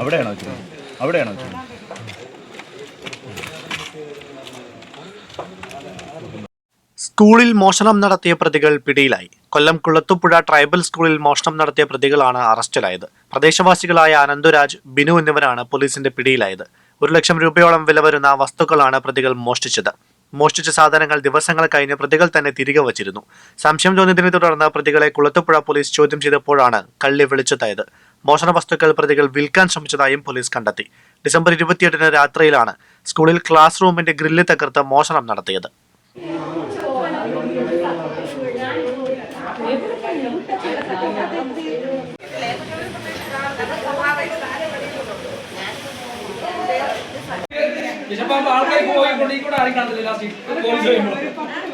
അവിടെയാണോ വെച്ചത്? അവിടെയാണോ വെച്ചത്? സ്കൂളിൽ മോഷണം നടത്തിയ പ്രതികൾ പിടിയിലായി. കൊല്ലം കുളത്തുപുഴ ട്രൈബൽ സ്കൂളിൽ മോഷണം നടത്തിയ പ്രതികളാണ് അറസ്റ്റിലായത്. പ്രദേശവാസികളായ അനന്തുരാജ്, ബിനു എന്നിവരാണ് പോലീസിന്റെ പിടിയിലായത്. 1 ലക്ഷം രൂപയോളം വില വരുന്ന വസ്തുക്കളാണ് പ്രതികൾ മോഷ്ടിച്ചത്. മോഷ്ടിച്ച സാധനങ്ങൾ ദിവസങ്ങൾ കഴിഞ്ഞ് പ്രതികൾ തന്നെ തിരികെ വച്ചിരുന്നു. സംശയം തോന്നിയതിനെ തുടർന്ന് പ്രതികളെ കുളത്തുപുഴ പോലീസ് ചോദ്യം ചെയ്തപ്പോഴാണ് കള്ളി വെളിച്ചത്തായത്. മോഷണ വസ്തുക്കൾ പ്രതികൾ വിൽക്കാൻ ശ്രമിച്ചതായും പോലീസ് കണ്ടെത്തി. ഡിസംബർ 28 രാത്രിയിലാണ് സ്കൂളിൽ ക്ലാസ് റൂമിന്റെ ഗ്രില്ല് തകർത്ത് മോഷണം നടത്തിയത്. ആൾക്കാർ പോയി ആരും കാണത്തില്ല ലാസ്റ്റ് പോലീസ്